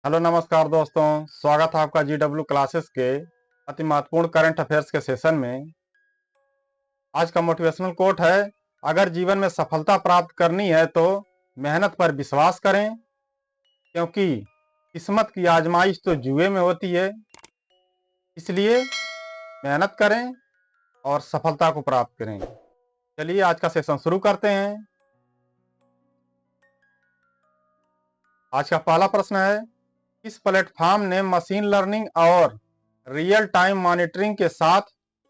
Hello नमस्कार दोस्तों, स्वागत है आपका GW क्लासेस के अति महत्वपूर्ण करंट अफेयर्स के सेशन में। आज का मोटिवेशनल कोट है, अगर जीवन में सफलता प्राप्त करनी है तो मेहनत पर विश्वास करें, क्योंकि किस्मत की आजमाइश तो जुए में होती है। इसलिए मेहनत करें और सफलता को प्राप्त करें। चलिए आज का सेशन शुरू करते हैं। आज का पहला प्रश्न है, इस प्लेटफॉर्म ने मशीन लर्निंग और रियल टाइम मॉनिटरिंग के साथ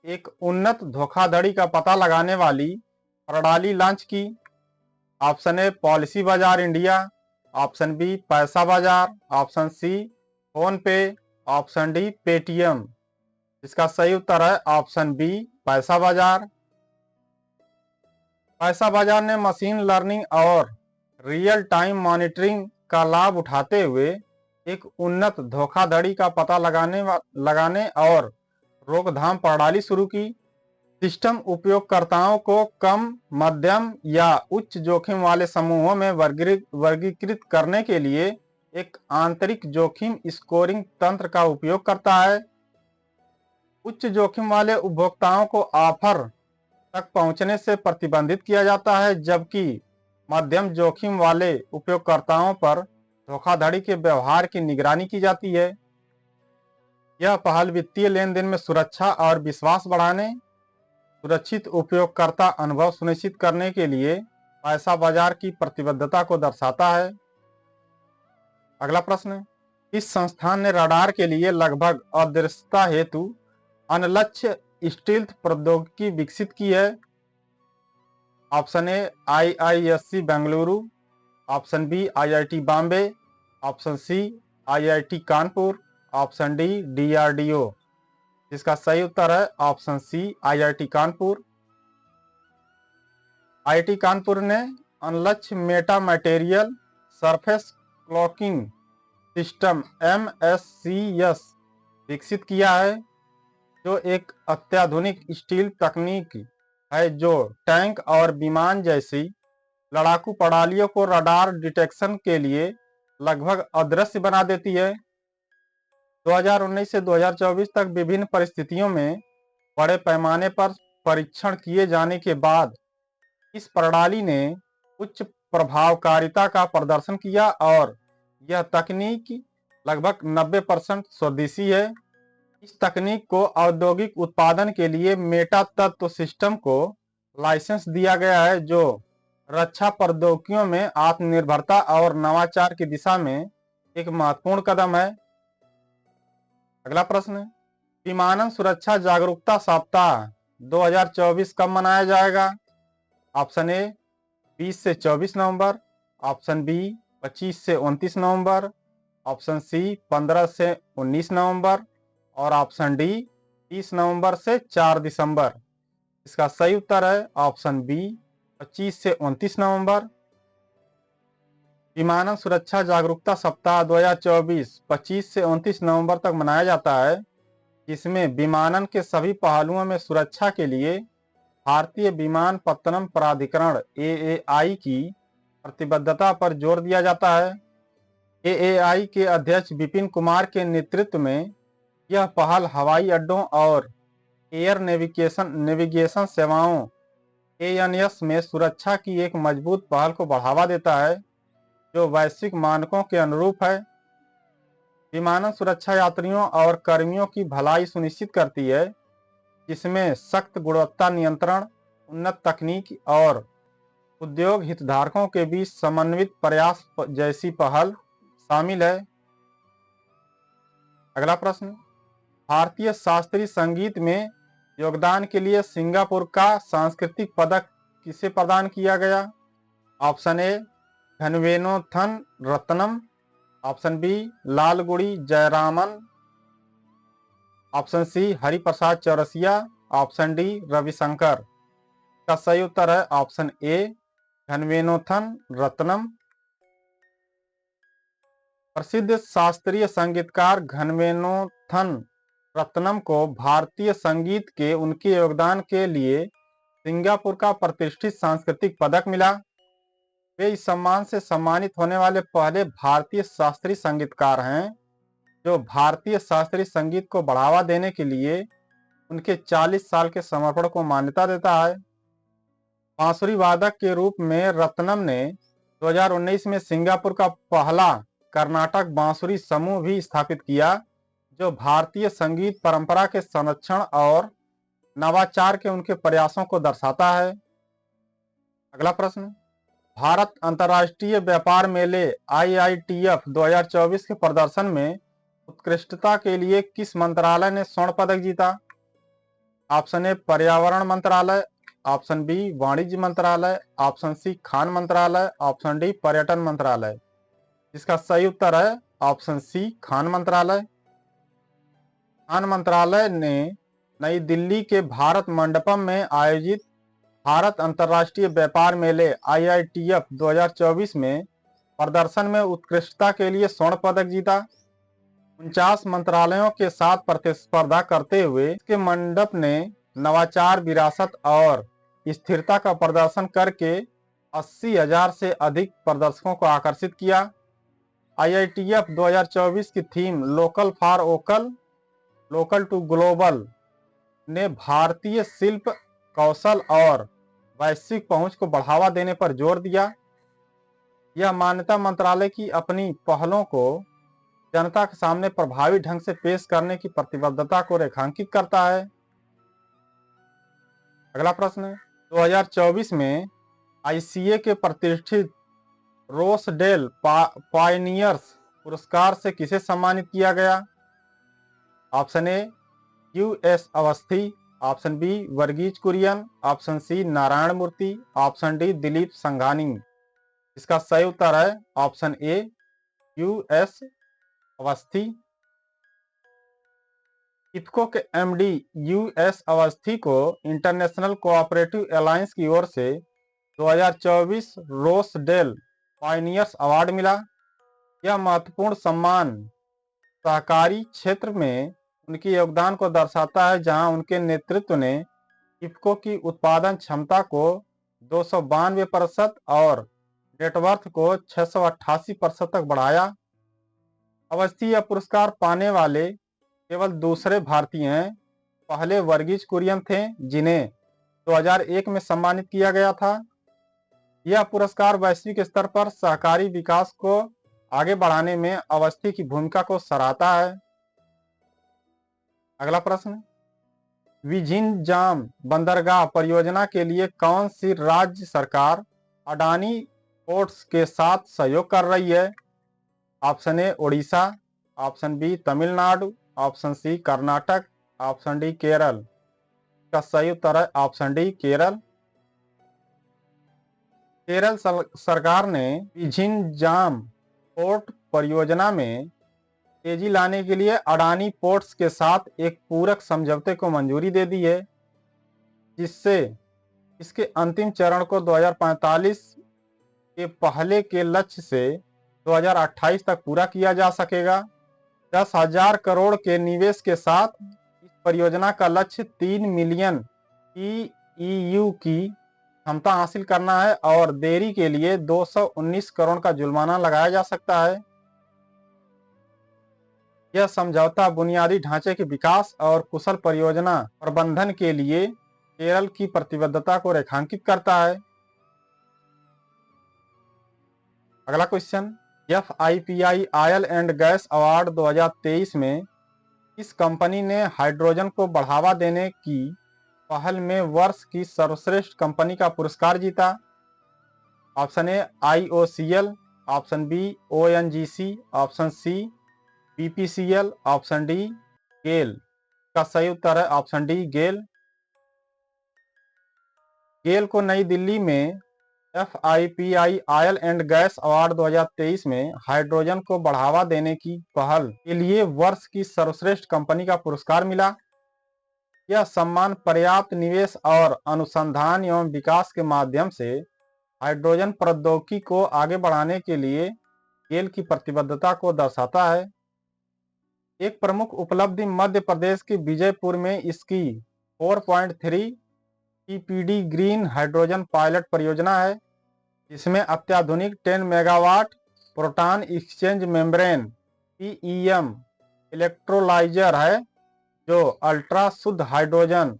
एक उन्नत धोखाधड़ी का पता लगाने वाली प्रणाली लॉन्च की। ऑप्शन ए पॉलिसी बाजार इंडिया, ऑप्शन बी पैसा बाजार, ऑप्शन सी फोन पे, ऑप्शन डी पेटीएम। इसका सही उत्तर है ऑप्शन बी पैसा बाजार। पैसा बाजार ने मशीन लर्निंग और रियल टाइम मॉनिटरिंग का लाभ उठाते हुए एक उन्नत धोखाधड़ी का पता लगाने और रोकथाम प्रणाली शुरू की। सिस्टम उपयोगकर्ताओं को कम, मध्यम या उच्च जोखिम वाले समूहों में वर्गीकृत करने के लिए एक आंतरिक जोखिम स्कोरिंग तंत्र का उपयोग करता है। उच्च जोखिम वाले उपभोक्ताओं को ऑफर तक पहुंचने से प्रतिबंधित किया जाता है, जबकि मध्यम जोखिम वाले उपयोगकर्ताओं पर धोखाधड़ी के व्यवहार की निगरानी की जाती है। यह पहल वित्तीय लेन देन में सुरक्षा और विश्वास बढ़ाने, सुरक्षित उपयोगकर्ता अनुभव सुनिश्चित करने के लिए पैसा बाजार की प्रतिबद्धता को दर्शाता है। अगला प्रश्न, इस संस्थान ने रडार के लिए लगभग अदृश्यता हेतु अनलक्ष्य स्टील्थ प्रौद्योगिकी विकसित की है। Option A IISc Bengaluru, option B IIT Bombay, option C IIT Kanpur, option D DRDO। इसका सही उत्तर है option C IIT Kanpur. IIT Kanpur ने Anlakshya meta material surface cloaking system MSCS विकसित किया है, जो एक अत्याधुनिक स्टील तकनीक है जो टैंक और विमान जैसी लड़ाकू प्रणालियों को रडार डिटेक्शन के लिए लगभग अदृश्य बना देती है। 2019 से 2024 तक विभिन्न परिस्थितियों में बड़े पैमाने पर परीक्षण किए जाने के बाद इस प्रणाली ने उच्च प्रभावकारिता का प्रदर्शन किया और यह तकनीक लगभग 90% स्वदेशी है। इस तकनीक को औद्योगिक उत्पादन के लिए मेटा तत्व सिस्टम को लाइसेंस दिया गया है, जो रक्षा प्रौद्योगिकियों में आत्मनिर्भरता और नवाचार की दिशा में एक महत्वपूर्ण कदम है। अगला प्रश्न, विमानन सुरक्षा जागरूकता सप्ताह 2024 कब मनाया जाएगा? ऑप्शन ए 20 से 24 नवंबर, ऑप्शन बी 25 से 29 नवंबर, ऑप्शन सी 15 से 19 नवंबर और ऑप्शन डी 30 नवंबर से 4 दिसंबर। इसका सही उत्तर है ऑप्शन बी 25 से 29 नवंबर। विमानन सुरक्षा जागरूकता सप्ताह 2024 25 से 29 नवंबर तक मनाया जाता है, जिसमें विमानन के सभी पहलुओं में सुरक्षा के लिए भारतीय विमानपत्तनम प्राधिकरण AAI की प्रतिबद्धता पर जोर दिया जाता है। AAI के अध्यक्ष विपिन कुमार के नेतृत्व में यह पहल हवाई अड्डों और एयर नेविगेशन सेवाओं ANS में सुरक्षा की एक मजबूत पहल को बढ़ावा देता है, जो वैश्विक मानकों के अनुरूप है। विमानन सुरक्षा यात्रियों और कर्मियों की भलाई सुनिश्चित करती है, जिसमें सख्त गुणवत्ता नियंत्रण, उन्नत तकनीक और उद्योग हितधारकों के बीच समन्वित प्रयास जैसी पहल शामिल है। अगला प्रश्न, भारतीय शास्त्रीय संगीत में योगदान के लिए सिंगापुर का सांस्कृतिक पदक किसे प्रदान किया गया? Option A Dhanvenothan Ratnam, option B Lalgudi Jayaraman, option C Hariprasad Chaurasia, option D Ravishankar. का सही उत्तर है ऑप्शन ए धनवेनोथन रत्नम। प्रसिद्ध शास्त्रीय संगीतकार घनवेनोथन रत्नम को भारतीय संगीत के उनके योगदान के लिए सिंगापुर का प्रतिष्ठित सांस्कृतिक पदक मिला। वे इस सम्मान से सम्मानित होने वाले पहले भारतीय शास्त्रीय संगीतकार हैं, जो भारतीय शास्त्रीय संगीत को बढ़ावा देने के लिए उनके 40 साल के समर्पण को मान्यता देता है। बांसुरी वादक के रूप में रत्नम ने 2019 में सिंगापुर का पहला कर्नाटक बांसुरी समूह भी स्थापित किया, जो भारतीय संगीत परंपरा के संरक्षण और नवाचार के उनके प्रयासों को दर्शाता है। अगला प्रश्न, भारत अंतर्राष्ट्रीय व्यापार मेले IITF 2024 के प्रदर्शन में उत्कृष्टता के लिए किस मंत्रालय ने स्वर्ण पदक जीता? ऑप्शन ए पर्यावरण मंत्रालय, ऑप्शन बी वाणिज्य मंत्रालय, ऑप्शन सी खान मंत्रालय, ऑप्शन डी पर्यटन मंत्रालय। इसका सही उत्तर है ऑप्शन सी खान मंत्रालय। खान मंत्रालय ने नई दिल्ली के भारत मंडपम में आयोजित भारत अंतर्राष्ट्रीय व्यापार मेले IITF 2024 में प्रदर्शन में उत्कृष्टता के लिए स्वर्ण पदक जीता। 49 मंत्रालयों के साथ प्रतिस्पर्धा करते हुए इसके मंडप ने नवाचार, विरासत और स्थिरता का प्रदर्शन करके 80,000 से अधिक प्रदर्शकों को आकर्षित किया। IITF 2024 की theme local for vocal, local to global ने भारतीय शिल्प कौशल और वैश्विक पहुंच को बढ़ावा देने पर जोर दिया। यह मान्यता मंत्रालय की अपनी पहलों को जनता के सामने प्रभावी ढंग से पेश करने की प्रतिबद्धता को रेखांकित करता है। अगला प्रश्न, 2024 में ICA के प्रतिष्ठित रोसडेल पायनियर्स पुरस्कार से किसे सम्मानित किया गया? Option A US Awasthi, option B Verghese Kurien, option C Narayana Murthy, option D Dilip Sanghani. इसका सही उत्तर है option A US Awasthi. IFFCO के MD US अवस्थी को इंटरनेशनल कोऑपरेटिव अलायंस की ओर से 2024 रोसडेल पायनियर्स अवार्ड मिला। यह महत्वपूर्ण सम्मान सहकारी क्षेत्र में उनके योगदान को दर्शाता है, जहां उनके नेतृत्व ने इफ्को की उत्पादन क्षमता को 292% और नेटवर्थ को 688% तक बढ़ाया। अवस्थी यह पुरस्कार पाने वाले केवल दूसरे भारतीय हैं। पहले वर्गीज कुरियन थे, जिन्हें 2001 में सम्मानित किया गया था। यह पुरस्कार वैश्विक स्तर पर सहकारी विकास को आगे बढ़ाने में अवस्थी की भूमिका को सराहता है। अगला प्रश्न, विझिन्जाम बंदरगाह परियोजना के लिए कौन सी राज्य सरकार अडानी पोर्ट्स के साथ सहयोग कर रही है? Option A Odisha, option B Tamil Nadu, option C Karnataka, option D Kerala. का सही उत्तर है ऑप्शन डी केरल। केरल सरकार ने विझिन्जाम पोर्ट परियोजना में तेजी लाने के लिए अडानी पोर्ट्स के साथ एक पूरक समझौते को मंजूरी दे दी है, जिससे इसके अंतिम चरण को 2045 के पहले के लक्ष्य से 2028 तक पूरा किया जा सकेगा। 10,000 करोड़ के निवेश के साथ इस परियोजना का लक्ष्य 3 मिलियन TEU की क्षमता हासिल करना है और देरी के लिए 219 करोड़ का जुर्माना लगाया जा सकता है। यह समझौता बुनियादी ढांचे के विकास और कुशल परियोजना प्रबंधन के लिए केरल की प्रतिबद्धता को रेखांकित करता है। अगला question, FIPI oil and gas award 2023 में इस कंपनी ने हाइड्रोजन को बढ़ावा देने की पहल में वर्ष की सर्वश्रेष्ठ कंपनी का पुरस्कार जीता? Option A IOCL, option B ONGC, option C BPCL, option D GAIL. का सही उत्तर है ऑप्शन डी गेल। गेल को नई दिल्ली में FIPI oil and gas award 2023 में हाइड्रोजन को बढ़ावा देने की पहल के लिए वर्ष की सर्वश्रेष्ठ कंपनी का पुरस्कार मिला। यह सम्मान पर्याप्त निवेश और अनुसंधान एवं विकास के माध्यम से हाइड्रोजन प्रौद्योगिकी को आगे बढ़ाने के लिए गेल की प्रतिबद्धता को दर्शाता है। एक प्रमुख उपलब्धि मध्य प्रदेश के विजयपुर में इसकी 4.3 TPD ग्रीन हाइड्रोजन पायलट परियोजना है। जिसमें अत्याधुनिक 10 megawatt proton exchange membrane PEM electrolyser है, जो अल्ट्रा शुद्ध हाइड्रोजन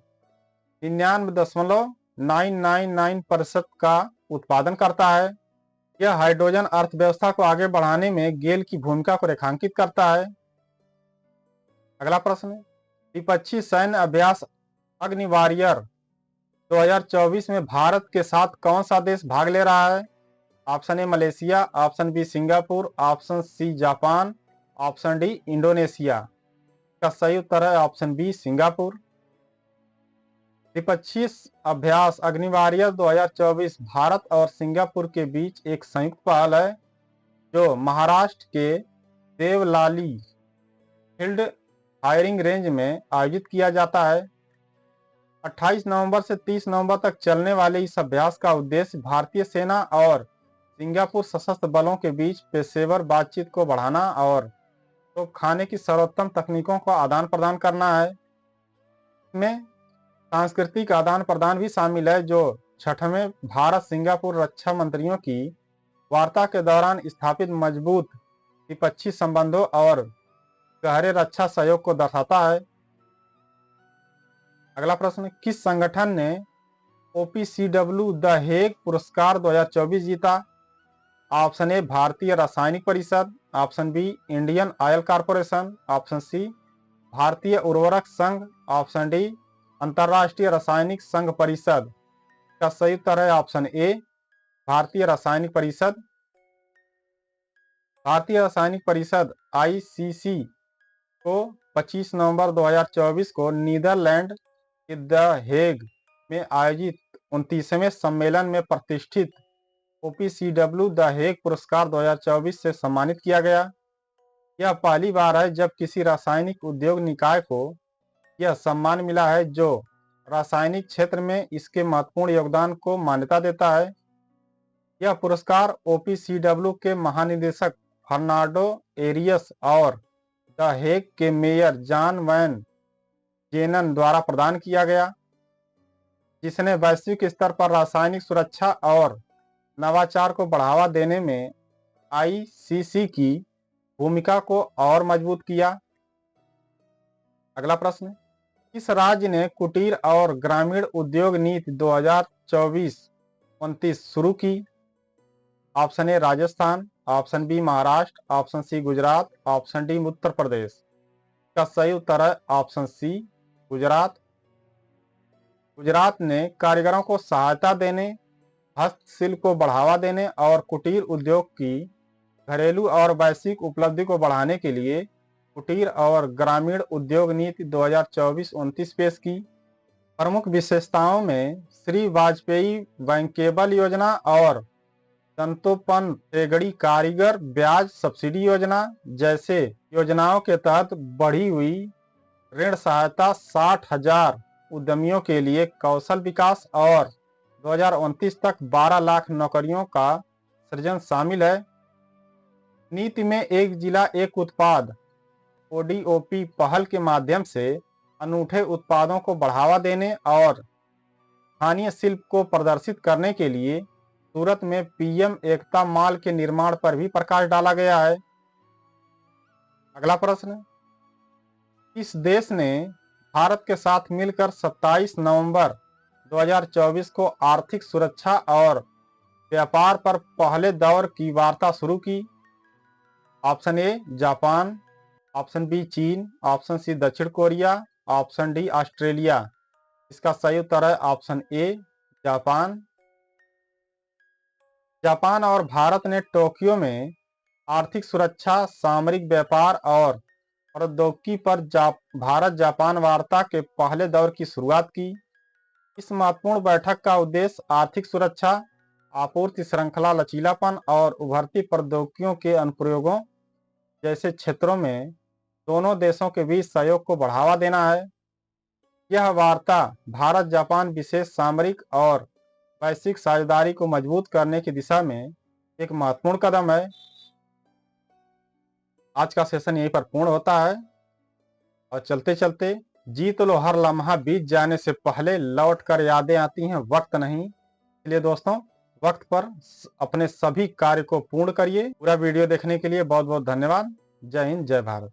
99.999% का उत्पादन करता है। यह हाइड्रोजन अर्थव्यवस्था को आगे बढ़ाने में गेल की भूमिका को रेखांकित करता है। अगला प्रश्न, द्विपक्षीय सैन्य अभ्यास अग्नि वॉरियर 2024 में भारत के साथ कौन सा देश भाग ले रहा है? Option A Malaysia, option B Singapore, option C Japan, option D Indonesia. का सही उत्तर है ऑप्शन बी सिंगापुर। द्विपक्षीय अभ्यास अग्नि वॉरियर 2024 भारत और सिंगापुर के बीच एक संयुक्त पहल है, जो महाराष्ट्र के देवलाली फील्ड फायरिंग रेंज में आयोजित किया जाता है। 28 नवंबर से 30 नवंबर तक चलने वाले इस अभ्यास का उद्देश्य भारतीय सेना और सिंगापुर सशस्त्र बलों के बीच पेशेवर बातचीत को बढ़ाना और तो खाने की सर्वोत्तम तकनीकों का आदान प्रदान करना है। इसमें सांस्कृतिक आदान प्रदान भी शामिल है, जो 6वें भारत सिंगापुर रक्षा मंत्रियों की वार्ता के दौरान स्थापित मजबूत द्विपक्षीय संबंधों और गहरे रक्षा सहयोग को दर्शाता है। अगला प्रश्न, किस संगठन ने OPCW द हेग पुरस्कार 2024 जीता? ऑप्शन ए भारतीय रासायनिक परिषद, option B Indian Oil Corporation, option C भारतीय उर्वरक संघ, ऑप्शन डी अंतर्राष्ट्रीय रासायनिक संघ परिषद। का सही उत्तर है ऑप्शन ए भारतीय रासायनिक परिषद। भारतीय रासायनिक परिषद ICC को 25 नवंबर 2024 को नीदरलैंड के द हेग में आयोजित 29वें सम्मेलन में प्रतिष्ठित OPCW द हेग पुरस्कार 2024 से सम्मानित किया गया। यह पहली बार है जब किसी रासायनिक उद्योग निकाय को यह सम्मान मिला है, जो रासायनिक क्षेत्र में इसके महत्वपूर्ण योगदान को मान्यता देता है। यह पुरस्कार OPCW के महानिदेशक फर्नांडो एरियस और द हेग के मेयर जॉन वैन जेनन द्वारा प्रदान किया गया, जिसने वैश्विक स्तर पर रासायनिक सुरक्षा और नवाचार को बढ़ावा देने में ICC की भूमिका को और मजबूत किया। अगला प्रश्न, किस राज्य ने कुटीर और ग्रामीण उद्योग नीति 2024-29 शुरू की? Option A Rajasthan, option B Maharashtra, option C Gujarat, option D Uttar Pradesh. का सही उत्तर है ऑप्शन सी गुजरात। गुजरात ने कारीगरों को सहायता देने, हस्तशिल्प को बढ़ावा देने और कुटीर उद्योग की घरेलू और वैश्विक उपलब्धि को बढ़ाने के लिए कुटीर और ग्रामीण उद्योग नीति 2024-29 पेश की। प्रमुख विशेषताओं में श्री वाजपेयी बैंकेबल योजना और दंतोपंत तेगड़ी कारीगर ब्याज सब्सिडी योजना जैसे योजनाओं के तहत बढ़ी हुई ऋण सहायता 60,000 उद्यमियों के लिए कौशल विकास और 2029 तक 12 लाख नौकरियों का सृजन शामिल है। नीति में एक जिला एक उत्पाद ODOP पहल के माध्यम से अनूठे उत्पादों को बढ़ावा देने और स्थानीय शिल्प को प्रदर्शित करने के लिए सूरत में PM एकता माल के निर्माण पर भी प्रकाश डाला गया है। अगला प्रश्न, इस देश ने भारत के साथ मिलकर 27 नवंबर 2024 को आर्थिक सुरक्षा और व्यापार पर पहले दौर की वार्ता शुरू की? Option A Japan, option B चीन, ऑप्शन सी दक्षिण कोरिया, ऑप्शन डी ऑस्ट्रेलिया। इसका सही उत्तर है ऑप्शन ए जापान। जापान और भारत ने टोक्यो में आर्थिक सुरक्षा, सामरिक व्यापार और प्रौद्योगिकी पर भारत जापान वार्ता के पहले दौर की शुरुआत की। इस महत्वपूर्ण बैठक का उद्देश्य आर्थिक सुरक्षा, आपूर्ति श्रृंखला लचीलापन और उभरती प्रौद्योगिकियों के अनुप्रयोगों जैसे क्षेत्रों में दोनों देशों के बीच सहयोग को बढ़ावा देना है। यह वार्ता भारत जापान विशेष सामरिक और वैश्विक साझेदारी को मजबूत करने की दिशा में एक महत्वपूर्ण कदम है। आज का सेशन यहीं पर पूर्ण होता है और चलते चलते जीत लो हर लम्हा बीत जाने से पहले लौट कर यादें आती हैं वक्त नहीं। इसलिए दोस्तों वक्त पर अपने सभी कार्य को पूर्ण करिए। पूरा वीडियो देखने के लिए बहुत बहुत धन्यवाद। जय हिंद, जय भारत।